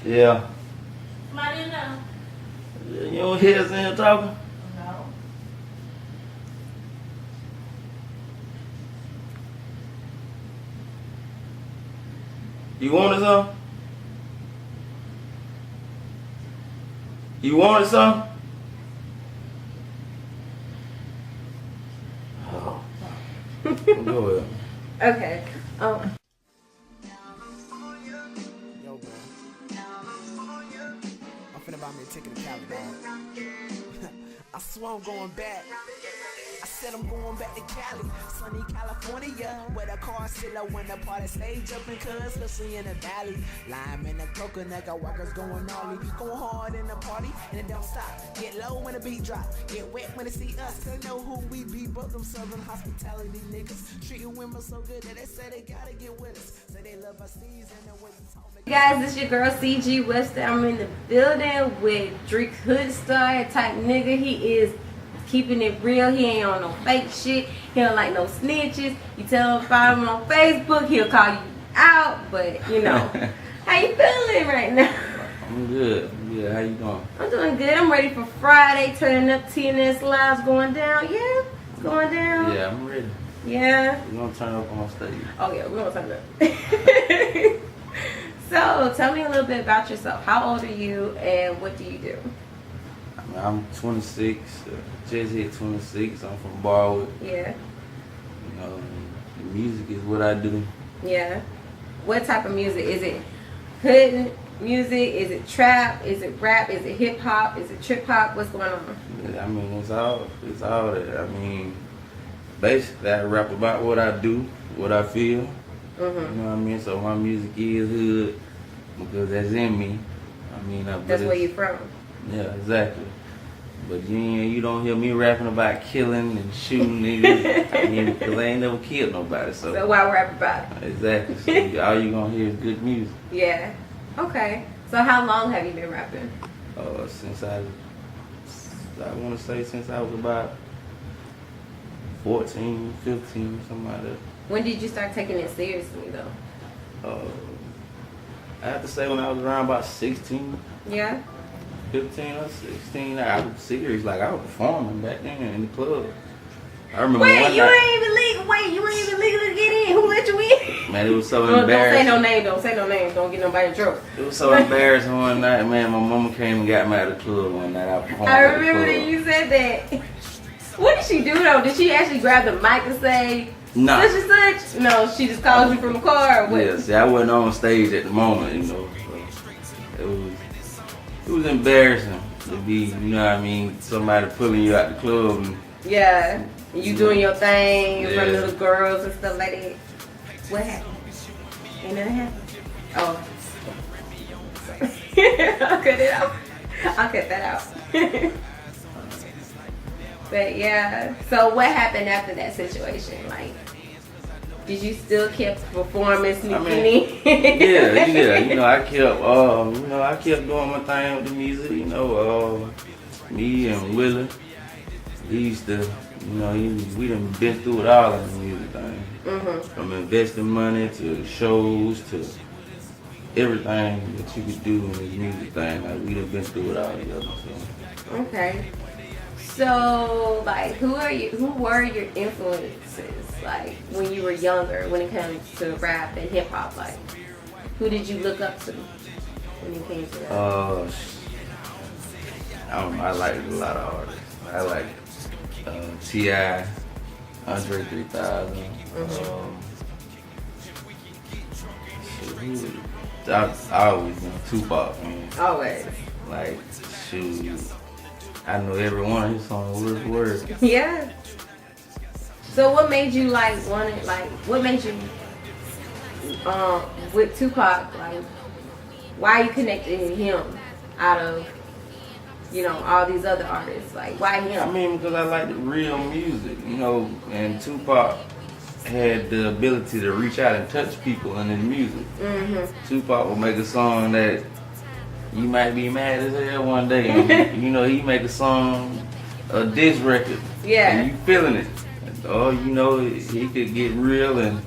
Yeah. Somebody in there? You don't hear us in here talking? No. You wanted some? You wanted some? Oh. Go ahead. Okay. Yo, man. I'm finna buy me a ticket to Cali, dog. I swear I'm going back. I said I'm going back to Cali, sunny California, where the car sit up when the party stage up in cuz, especially in the valley. Lime in the coconut, got workers going gnarly, go hard in the party, and it don't stop. Get low when the beat drop, get wet when they see us, they know who we be, but them southern hospitality niggas, treating women so good that they say they gotta get with us, say they love our steeds and the way we talk. Hey guys, this is your girl CGWebster. I'm in the building with Dreak Hoodstar, type nigga. He is keeping it real. He ain't on no fake shit. He don't like no snitches. You tell him follow him on Facebook, he'll call you out. But you know, how you feeling right now? I'm good. Yeah, how you doing? I'm doing good. I'm ready for Friday. Turning up TNS Live's going down. Yeah, it's going down. Yeah, I'm ready. Yeah. We're gonna turn up on stage. Oh yeah, we're gonna turn up. So tell me a little bit about yourself. How old are you and what do you do? I mean, I'm 26. Just hit 26. I'm from Barwood. Yeah. You know, music is what I do. Yeah. What type of music? Is it hood music? Is it trap? Is it rap? Is it hip hop? Is it trip hop? What's going on? Yeah, I mean, it's all that. I mean, basically, I rap about what I do, what I feel. You know what I mean? So my music is hood because that's in me. I mean, That's where you from. Yeah, exactly. But you don't hear me rapping about killing and shooting niggas. I mean, because I ain't never killed nobody. So why rap about it? Exactly. So all you gonna hear is good music. Yeah. Okay. So how long have you been rapping? Since I want to say since I was about 14, 15, something like that. When did you start taking it seriously though? I have to say when I was around about 16. Yeah. 15 or 16, I was serious. Like I was performing back then in the club. I remember Wait, one you night, ain't even legal. Wait, you ain't even legal to get in. Who let you in? man, it was so Don't embarrassing. say no name. Don't say no name. Don't get nobody in trouble. It was so embarrassing one night, man. My mama came and got me out of the club one night. I performed I at the remember club. that you said that. What did she do though? Did she actually grab the mic and say Nah. such and such? No, she just called you from the car or what? Yeah, see, I wasn't on stage at the moment, you know. So it was embarrassing to be, you know what I mean, somebody pulling you out the club. And, Yeah. And you doing your thing in front Yeah. of the girls and stuff like that. What happened? Ain't nothing happened? Oh. I'll cut it out. I'll cut that out. But yeah. So what happened after that situation? Like, did you still keep performing sneaky? yeah. You know, I kept doing my thing with the music. You know, me and Willie, he used to, you know, we done been through it all in the music thing. From investing money to shows to everything that you could do in this music thing. Like we done been through it all together. So. Okay. So, like, who were your influences, like, when you were younger, when it comes to rap and hip hop? Like, who did you look up to when it came to that? I like a lot of artists. I like T.I., Andre 3000. I always been Tupac, man. Always. Like, shoot. I know every one of his songs word for word. Yeah. So what made you what made you with Tupac, like, why you connected him out of, you know, all these other artists? Like, why him? I mean, because I like the real music, you know, and Tupac had the ability to reach out and touch people in his music. Tupac will make a song that you might be mad as hell one day, and, you know, he make a song, a diss record, and you feeling it. Oh, you know, he could get real and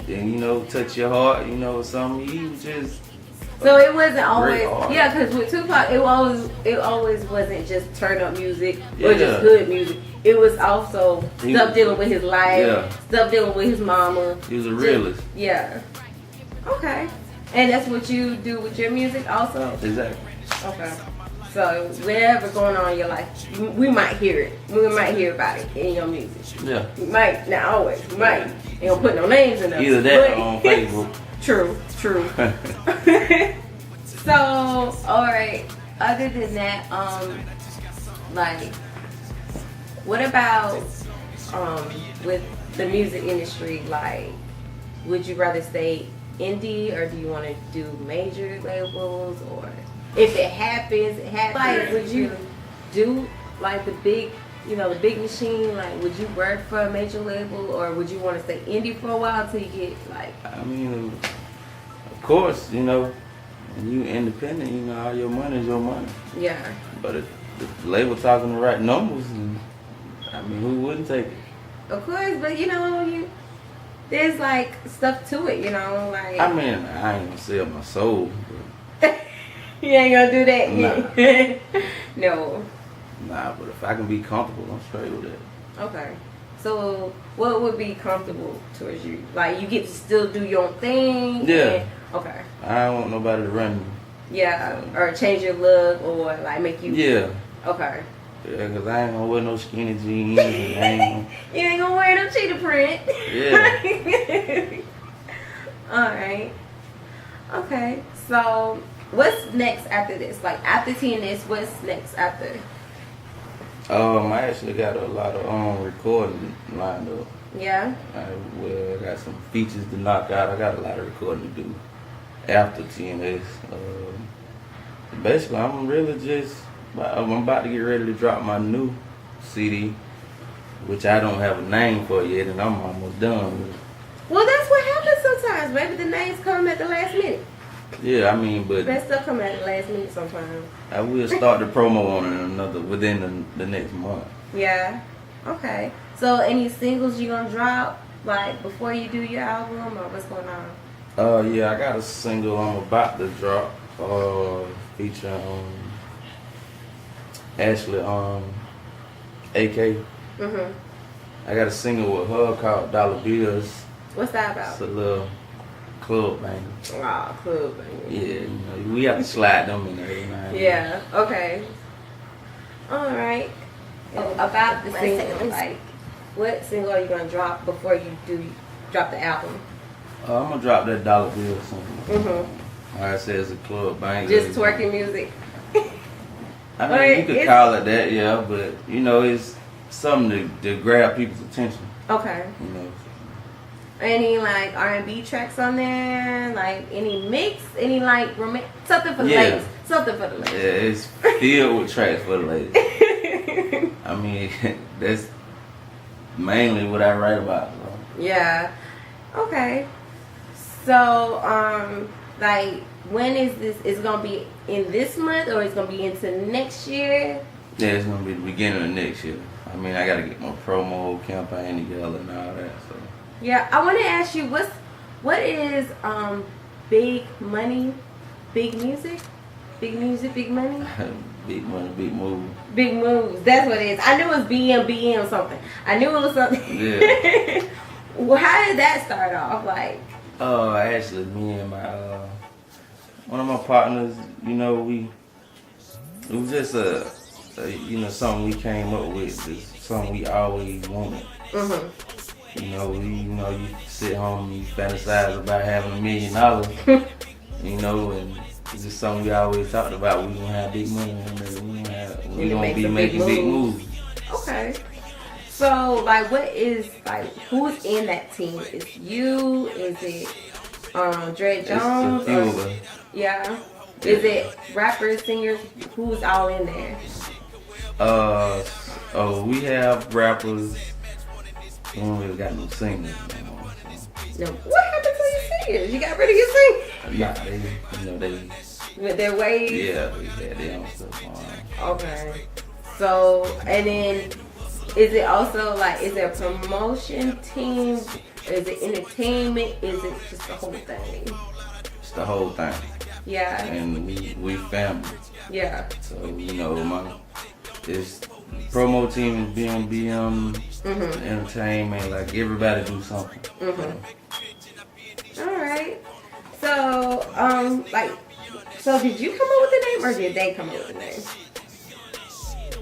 you know, touch your heart, you know, something. He was just So it wasn't always, artist. yeah, because with Tupac, it always wasn't just turn up music or Yeah. just hood music. It was also stuff dealing with his life, Yeah. stuff dealing with his mama. He was a realist. Yeah. Okay. And that's what you do with your music also? Exactly. Okay. So whatever going on in your life, we might hear it. We might hear about it in your music. Yeah. We might, not always. We might. Ain't gonna put no names in there. Either that or on Facebook. True. So, alright. Other than that, like, what about with the music industry? Like, would you rather stay indie or do you want to do major labels? Or if it happens, it happens. Like, would you do like the big, the big machine? Like, would you work for a major label or would you want to stay indie for a while till you get like? I mean, of course, when you independent, all your money is your money. Yeah. But if the label talking the right numbers, who wouldn't take it? Of course, but there's like stuff to it, like. I mean, I ain't gonna sell my soul. But You ain't gonna do that. Nah. No. Nah, but if I can be comfortable, I'm straight with that. Okay. So, what would be comfortable towards you? Like, you get to still do your own thing? Yeah. Okay. I don't want nobody to run me. Yeah, or change your look, or like make you. Yeah. Okay. Yeah, cause I ain't gonna wear no skinny jeans. And I ain't You ain't gonna wear no cheetah print. Yeah. Alright. Okay, so what's next after this? Like, after TNS, what's next after? I actually got a lot of recording lined up. Yeah? I got some features to knock out. I got a lot of recording to do after TNS. Basically, I'm about to get ready to drop my new CD, which I don't have a name for yet, and I'm almost done with it. Well, that's what happens sometimes. Maybe the names come at the last minute. Yeah, but Best stuff come at the last minute sometimes. I will start the promo on it within the next month. Yeah. Okay. So, any singles you gonna drop, like, before you do your album, or what's going on? Yeah, I got a single I'm about to drop, featuring Ashley, AK. Mhm. I got a single with her called Dollar Bills. What's that about? It's a little club banger. Wow, club banger. Yeah, we have to slide them in there. Yeah. Okay. All right. About the single, like, what single are you gonna drop before you drop the album? I'm gonna drop that Dollar Bill single. Mhm. Like I said, it's a club banger. Just twerking music. I mean, you could call it that, yeah, but it's something to grab people's attention. Okay. Any like R&B tracks on there? Like any mix? Any like something for the ladies? Something for the ladies. Yeah, it's filled with tracks for the ladies. I mean, that's mainly what I write about. So. Yeah. Okay. So, like, when is this? Is it gonna be in this month or it's gonna be into next year? Yeah, it's gonna be the beginning of next year. I mean, I gotta get my promo campaign together and all that. So. Yeah, I want to ask you what is big money, big music, big money, Big money, big move. big moves. That's what it is. I knew it was BM something. I knew it was something. Yeah. Well, how did that start off? Like. Actually, me and my one of my partners, it was just something we came up with, it's something we always wanted. Mhm. You sit home and you fantasize about having $1 million, and it's just something we always talked about. We gonna have big money, we gonna be making big moves. Okay. So, like, who's in that team? Is you? Is it Dre Jones? It's a few of us. Yeah. Is it rappers, singers? Who's all in there? We have rappers. We don't really got no singers anymore. No. What happened to your singers? You got rid of your singers? Nah, they With their ways? Yeah, they had their own stuff on. Okay. So, and then, is it also like, is there a promotion team? Is it entertainment? Is it just the whole thing? It's the whole thing. Yeah. And we family. Yeah. So, you know, this promo team is BM Entertainment. Like, everybody do something. All right. So, so did you come up with the name or did they come up with the name?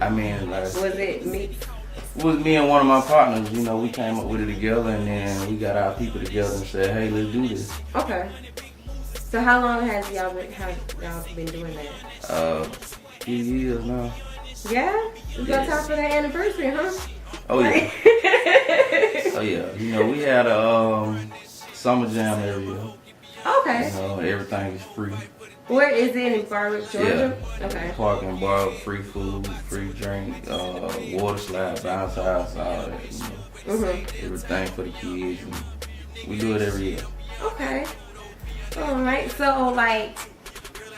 I mean, like, Was it me? it was me and one of my partners. You know, we came up with it together, and then we got our people together and said, "Hey, let's do this." Okay. So how long has y'all been doing that? Few years now. Yeah? It's got time for that anniversary, huh? Oh yeah. Oh yeah. You know, we had a summer jam every year. Okay. You know, everything is free. Where is it, in Barwick, Georgia? Yeah. Okay. Park and bar, free food, free drink, water slide, bounce house, all that. You know, everything for the kids. And we do it every year. Okay. All right. So, like,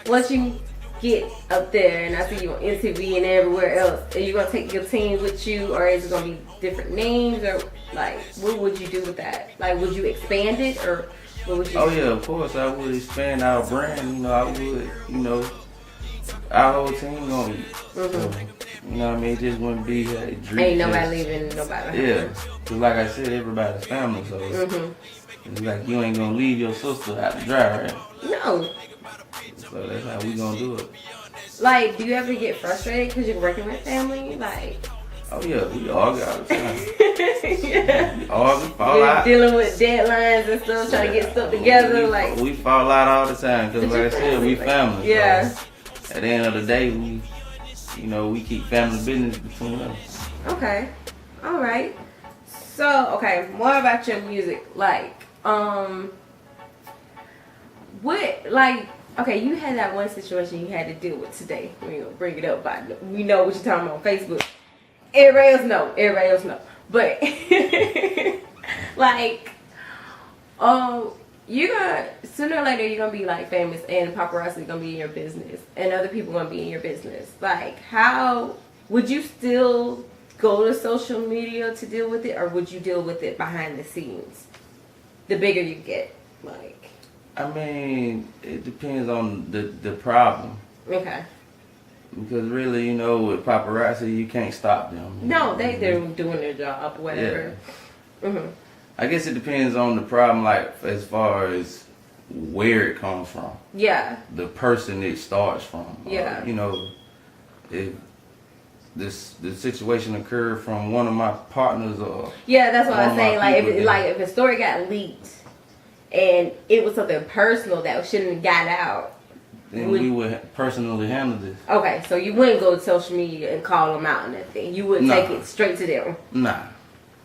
once you get up there, and I see you on MTV and everywhere else, are you gonna take your team with you, or is it gonna be different names, or like, what would you do with that? Like, would you expand it, or what would you? Oh yeah, of course I would expand our brand. You know, I would. You know, our whole team gonna eat. So, you know what I mean? It just wouldn't be Dreak. Ain't nobody leaving nobody behind. Yeah, cause like I said, everybody's family. So it's like you ain't gonna leave your sister out to dry, right? No. So that's how we gonna do it. Like, do you ever get frustrated because you're working with family? Like, oh yeah, we argue all the time. yeah. We argue, fall You're out. dealing with deadlines and stuff, trying to get stuff together. We fall out all the time because, like I said, we family. Yeah. So at the end of the day, we keep family business between us. Okay. All right. So, okay, more about your music. Like, okay, you had that one situation you had to deal with today. We're going to bring it up, but we know what you're talking about on Facebook. Everybody else know. But, like, you're gonna, sooner or later, you're going to be, like, famous, and paparazzi is going to be in your business, and other people going to be in your business. Like, how would you still go to social media to deal with it, or would you deal with it behind the scenes? The bigger you get, like. I mean, it depends on the problem. Okay. Because really, you know, with paparazzi, you can't stop them. No, they're doing their job, whatever. Yeah. I guess it depends on the problem, like as far as where it comes from. Yeah. The person it starts from. Yeah. You know, if the situation occurred from one of my partners or yeah, that's what I was saying. like If a story got leaked and it was something personal that shouldn't have got out, then we would personally handle this. Okay, so you wouldn't go to social media and call them out and nothing. You would take it straight to them. Nah.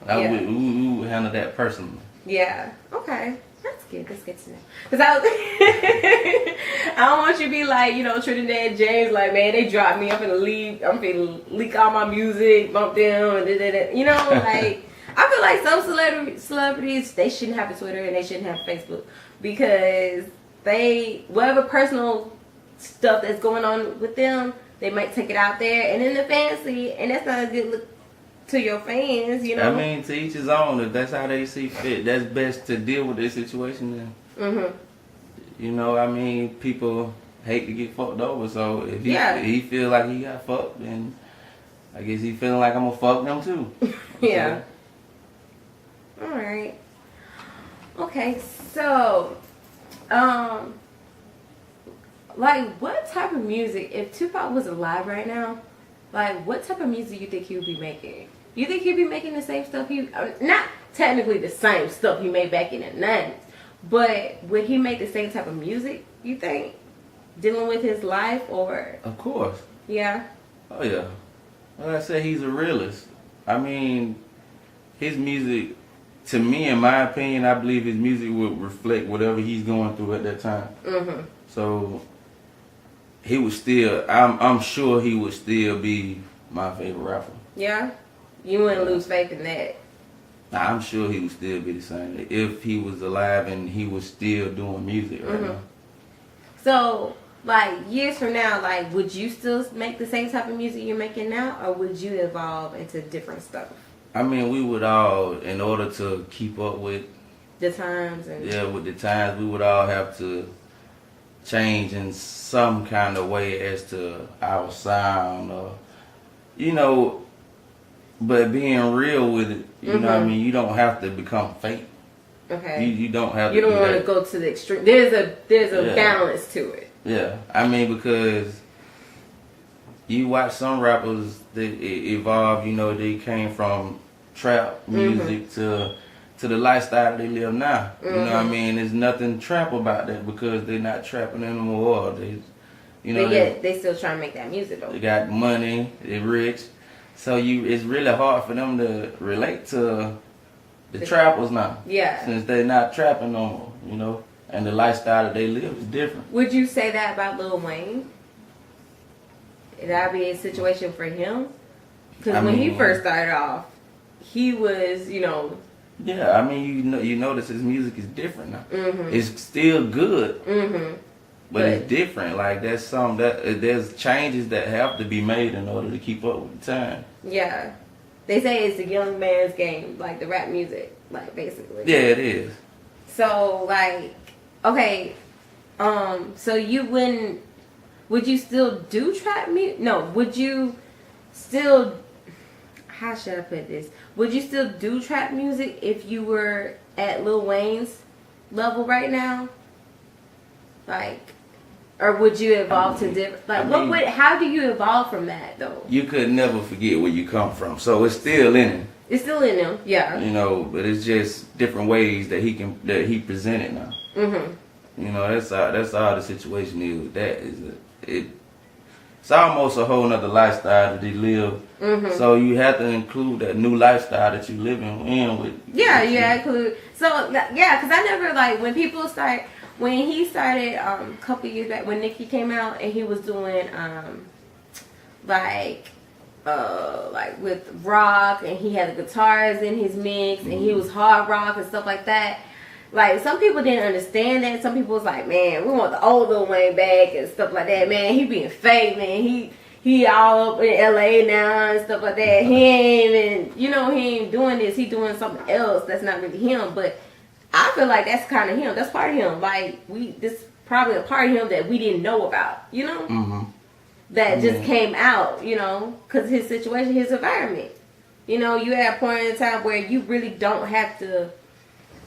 We would handle that personally. Yeah. Okay. That's good. That's good to know. Because I don't want you to be like, you know, Trinidad James, like, man, they dropped me. I'm finna leak all my music, bump them, and da-da-da. You know, like, I feel like some celebrities, they shouldn't have a Twitter and they shouldn't have Facebook because whatever personal stuff that's going on with them, they might take it out there, and then the fans see it, and that's not a good look to your fans, you know. I mean, to each his own. If that's how they see fit, that's best to deal with this situation. Then, you know, I mean, people hate to get fucked over. So if he feel like he got fucked, then I guess he feeling like I'm gonna fuck them too. Yeah. So. All right. Okay, so, like, what type of music, if Tupac was alive right now, like, what type of music you think he would be making? You think he'd be making the same stuff not technically the same stuff he made back in the 90s, but would he make the same type of music, you think? Dealing with his life, or? Of course. Yeah? Oh, yeah. Like I said, he's a realist. I mean, his music, to me, in my opinion, I believe his music would reflect whatever he's going through at that time. So, he would still, I'm sure he would still be my favorite rapper. Yeah? You wouldn't lose faith in that? I'm sure he would still be the same if he was alive and he was still doing music right now. So, like, years from now, like, would you still make the same type of music you're making now, or would you evolve into different stuff? I mean, we would all, in order to keep up with the times and with the times, we would all have to change in some kind of way as to our sound, or you know. But being real with it, you know what I mean? You don't have to become fake. Okay. You don't have to. You don't want to go to the extreme. There's a balance to it. Yeah. I mean, because you watch some rappers that evolve, you know, they came from trap music to the lifestyle they live now. You know what I mean? There's nothing trap about that because they're not trapping anymore. They still trying to make that music though. They got money, they're rich. So it's really hard for them to relate to the trappers now. Yeah. Since they're not trapping no more, you know, and the lifestyle that they live is different. Would you say that about Lil Wayne? Would that be a situation for him? Because when he first started off, he was, you know. Yeah, I mean, you notice his music is different now. It's still good. But it's different. Like there's changes that have to be made in order to keep up with the time. Yeah, they say it's a young man's game, like the rap music, like basically. Yeah, it is. So like, okay, so you wouldn't? Would you still do trap music? No. Would you still? How should I put this? Would you still do trap music if you were at Lil Wayne's level right now? Like. Or would you evolve to different? Like, how do you evolve from that though? You could never forget where you come from, so it's still in him. It's still in him, yeah. You know, but it's just different ways that he presented now. You know, that's all the situation is with that. It's almost a whole nother lifestyle that they live. So you have to include that new lifestyle that you living in with. Yeah, you include. So yeah, because I never when people start. When he started a couple years back, when Nicki came out and he was doing like with rock and he had the guitars in his mix and he was hard rock and stuff like that. Like some people didn't understand that. Some people was like, man, we want the old Lil Wayne back and stuff like that. Man, he being fake, man. He all up in LA now and stuff like that. He ain't even, he ain't doing this. He doing something else that's not really him, but. I feel like that's kind of him. That's part of him. Like this probably a part of him that we didn't know about. You know, that just came out. You know, because his situation, his environment. You know, you at a point in time where you really don't have to.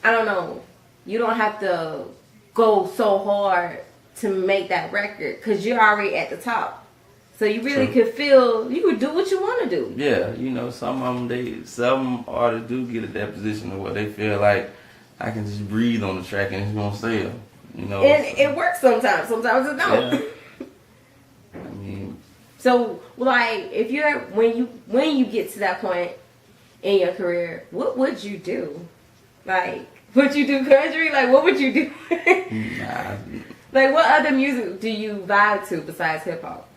I don't know. You don't have to go so hard to make that record because you're already at the top. So you really could you could do what you want to do. Yeah, you know, some artists do get at that position where they feel like. I can just breathe on the track and it's gonna sell, you know. And it works sometimes. Sometimes it don't. Yeah. I mean, so like, if you're when you get to that point in your career, what would you do? Like, would you do country? Like, what would you do? Nah. Like, what other music do you vibe to besides hip hop?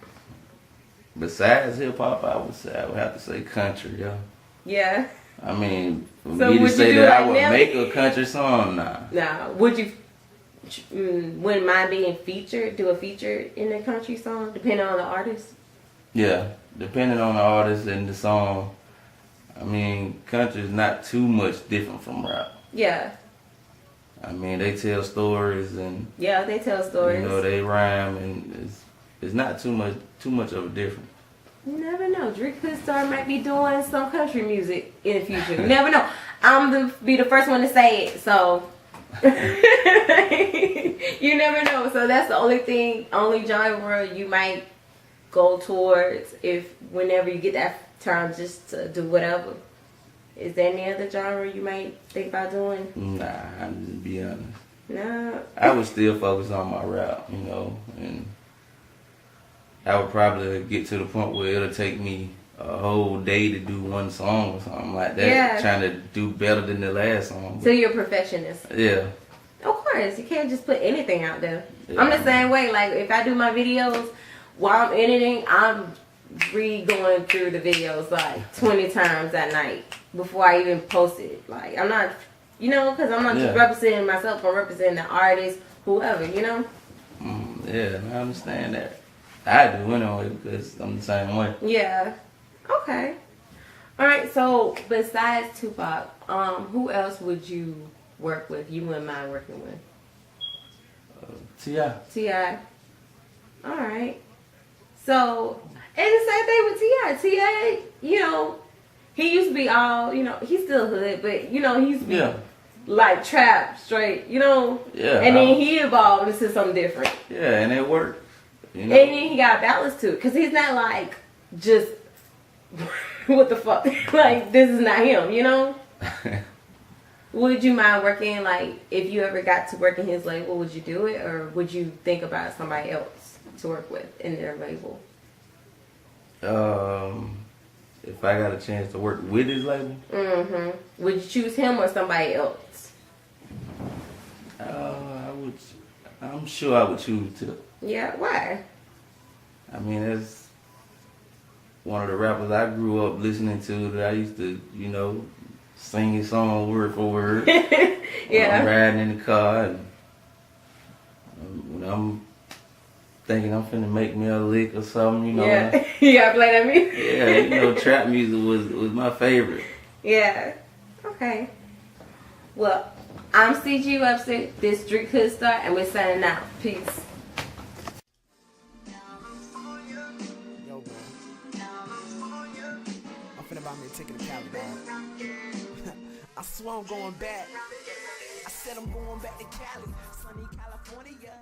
Besides hip hop, I would have to say country, yeah. Yeah. I mean, for me to say that I would make a country song, nah. Nah. Would you, wouldn't mind being featured, do a feature in a country song, depending on the artist? Yeah, depending on the artist and the song. I mean, country is not too much different from rap. Yeah. I mean, they tell stories and... Yeah, they tell stories. You know, they rhyme and it's not too much of a difference. You never know. Dreak Hoodstar might be doing some country music in the future. You never know. I'm gonna be the first one to say it, so you never know. So that's the only genre you might go towards whenever you get that time just to do whatever. Is there any other genre you might think about doing? Nah, I'm just be honest. No. I would still focus on my rap, you know, and I would probably get to the point where it'll take me a whole day to do one song or something like that. Yeah. Trying to do better than the last song. So you're a perfectionist. Yeah. Of course. You can't just put anything out there. Yeah. I'm the same way. Like, if I do my videos, while I'm editing, I'm going through the videos like 20 times at night before I even post it. Like, I'm not, because I'm not just representing myself. I'm representing the artist, whoever, Yeah, I understand that. I do anyway because I'm the same way. Yeah. Okay. All right. So besides Tupac, who else would you work with? You wouldn't mind working with? T.I. T.I. Alright. So, and the same thing with T.I. T.I., you know, he used to be all, you know, he's still hood, but, you know, he used to be like trap straight, you know? Yeah. And then he evolved into something different. Yeah, and it worked. You know? And then he got balance to it, because he's not like, just, what the fuck? Like, this is not him, you know? Would you mind working, like, if you ever got to work in his label, would you do it? Or would you think about somebody else to work with in their label? If I got a chance to work with his label? Mm-hmm. Would you choose him or somebody else? I'm sure I would choose Tip. Yeah, why? I mean, that's one of the rappers I grew up listening to that I used to, you know, sing his song word for word. Yeah. I'm riding in the car and when I'm thinking I'm finna make me a lick or something, you know. Yeah. You gotta play that music? Yeah, you know, trap music was my favorite. Yeah. Okay. Well, I'm CGWebster, this Dreak Hoodstar, and we're signing out. Peace. Yo, bro. I'm finna buy me a ticket to Cali, dog. I swear I'm going back. I said I'm going back to Cali, sunny California.